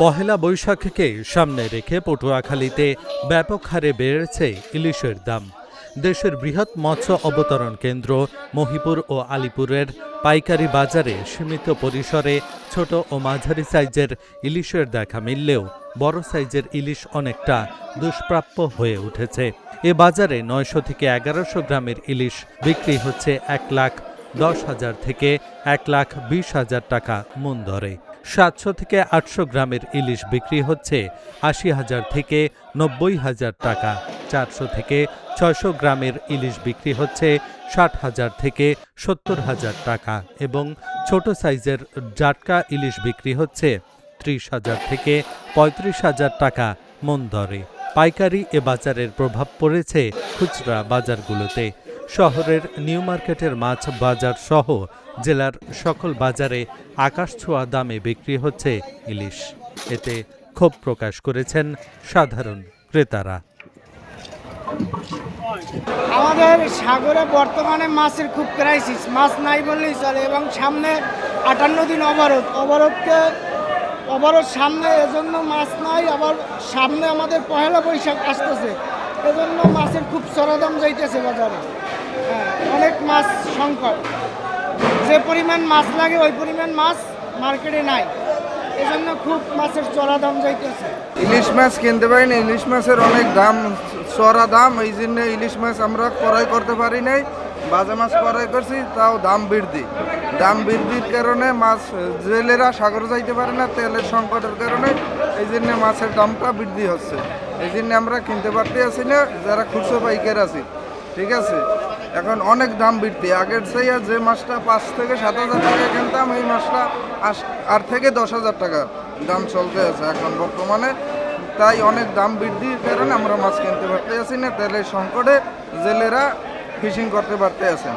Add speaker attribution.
Speaker 1: পহেলা বৈশাখকে সামনে রেখে পটুয়াখালীতে ব্যাপক হারে বেড়েছে ইলিশের দাম। দেশের বৃহৎ মৎস্য অবতরণ কেন্দ্র মহিপুর ও আলিপুরের পাইকারি বাজারে সীমিত পরিসরে ছোট ও মাঝারি সাইজের ইলিশের দেখা মিললেও বড় সাইজের ইলিশ অনেকটা দুষ্প্রাপ্য হয়ে উঠেছে। এ বাজারে ৯০০ থেকে ১১০০ গ্রামের ইলিশ বিক্রি হচ্ছে ১,১০,০০০ থেকে ১,২০,০০০ টাকা মণ দরে। ৭০০ থেকে ৮০০ গ্রামের ইলিশ বিক্রি হচ্ছে ৮০,০০০ থেকে ৯০,০০০ টাকা। ৪০০ থেকে ৬০০ গ্রামের ইলিশ বিক্রি হচ্ছে ৬০,০০০ থেকে ৭০,০০০ টাকা এবং ছোট সাইজের জাটকা ইলিশ বিক্রি হচ্ছে ৩০,০০০ থেকে ৩৫,০০০ টাকা মণ দরে। পাইকারি এ বাজারের প্রভাব পড়েছে খুচরা বাজারগুলোতে। শহরের নিউ মার্কেটের মাছ বাজার সহ জেলার সকল বাজারে আকাশছোঁয়া দামে বিক্রি হচ্ছে ইলিশ। এতে ক্ষোভ প্রকাশ করেছেন সাধারণ ক্রেতারা।
Speaker 2: আমাদের সাগরে বর্তমানে মাছের খুব ক্রাইসিস, মাছ নাই বললেই চলে এবং সামনে ৫৮ দিন অবরোধ সামনে, এজন্য মাছ নাই। আবার সামনে আমাদের পহেলা বৈশাখ আসতেছে, এজন্য মাছের খুব চড়া দাম যাইতেছে বাজারে। অনেক মাছ সংকট, যে পরিমাণ মাছ লাগে ওই পরিমাণ মাছ মার্কেটে নাই, এজন্য খুব মাছের চড়া দাম যাইতেছে।
Speaker 3: ইলিশ মাছ কিনতে পারি না, ইলিশ মাছের অনেক দাম, চড়া দাম, এই জন্য ইলিশ মাছ আমরা ক্রয় করতে পারি নাই। বাজা মাছ ক্রয় করছি, তাও দাম বৃদ্ধির কারণে মাছ জেলেরা সাগরে যাইতে পারে না, তেলের সংকটের কারণে এই জন্য মাছের দামটা বৃদ্ধি হচ্ছে। এই জন্য আমরা কিনতে পারতে আছি না, যারা খুচরো পাইকার আছি। ঠিক আছে, এখন অনেক দাম বৃদ্ধি। আগের চেয়ে যে মাছটা ৫ থেকে ৭,০০০ টাকা কিনতাম, এই মাছটা ৮ থেকে ১০,০০০ টাকা দাম চলতে আছে এখন বর্তমানে। তাই অনেক দাম বৃদ্ধির কারণে আমরা মাছ কিনতে পারতে আছি না, তেলের সংকটে জেলেরা ফিশিং করতে পারতে আছেন।